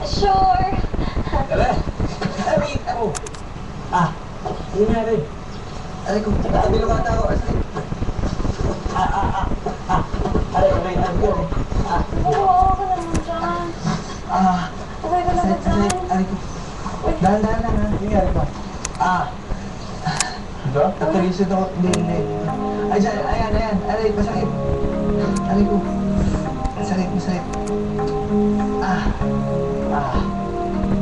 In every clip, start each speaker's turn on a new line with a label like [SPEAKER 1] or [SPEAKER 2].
[SPEAKER 1] Sure.
[SPEAKER 2] Tara. Aray, ako. Ano nangyari? Aray ko, tabi ng bata ko. Aray, ko.
[SPEAKER 1] Oo, ka naman dyan. Okay ka naman dyan.
[SPEAKER 2] Aray ko. Dahan-dahan lang, ha? Nangyari pa. Diba? Nagkalisod ako. Hindi. Ay, dyan. Ayan. Aray, masakit. Aray ko. Masakit.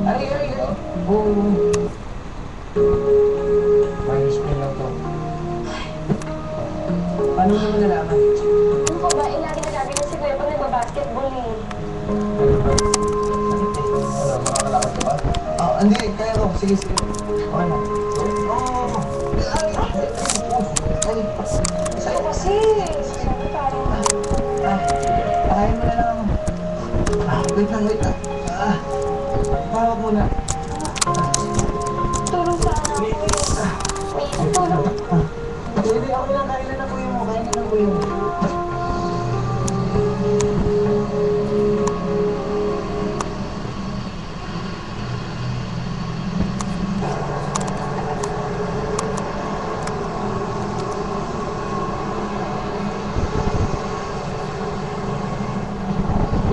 [SPEAKER 2] Aray. Oo. Minus mo lang to. Paano mo naman nalaman?
[SPEAKER 1] Ano ko ba? Lagi nagabi na si Kuya pag nagbabasketball eh.
[SPEAKER 2] Sakit eh. Ano, makakalakad ka ba? Hindi. Kaya ko. Sige. Okay na. Ay.
[SPEAKER 1] Sa'yo kasi. Sabi parang...
[SPEAKER 2] Pakain mo na lang ako. Wait lang. Pahawak muna.
[SPEAKER 1] Tulong sa anak ko. Tulong.
[SPEAKER 2] Hindi, ako lang. Kailan na kuya mo.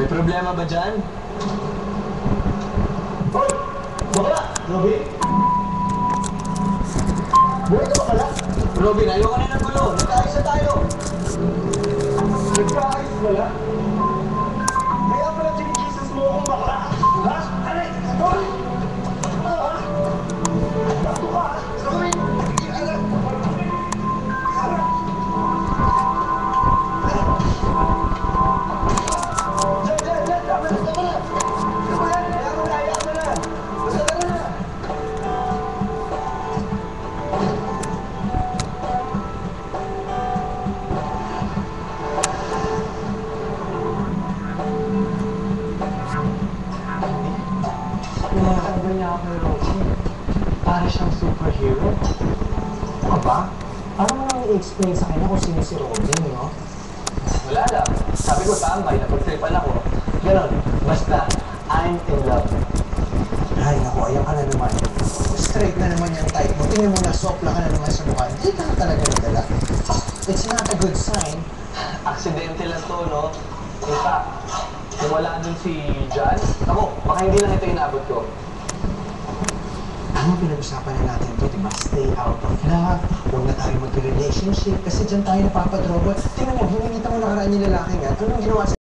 [SPEAKER 2] May problema ba dyan? Hoy! Bakla! Robin? Buhay ka ba pala? Robin, ayoko na ng gulo. Nagkaayos na tayo. Nagkaayos wala? Kaya pala Jesus mo akong bakla. Ha? Aray! Hoy! Basto ka! Robin! Nakakagay niya ako kay Rosie. Para siyang superhero. Ano ba? Paano mo nang i-explain sa kanya kung sino si Robin, no? Wala lang. Sabi ko tambay, napag-tripan ako. Ganon. Basta, I'm in love. Ay, naku, ayan ka na naman. Straight na naman yung type mo. Tingnan mo na, sopla ka na naman sa mukha. Hindi ka na talaga nadala. It's not a good sign. Aksidente lang to, no? In fact, kung wala dun si John, ako, baka hindi lang ito inabot ko. Ano pinag-usapan na natin ito, diba? Stay out of love, huwag na tayo mag-relationship, kasi dyan tayo napapadrobo. Tingnan mo, hiningita mo nakaraan yung lalaki nga, anong ginawa sa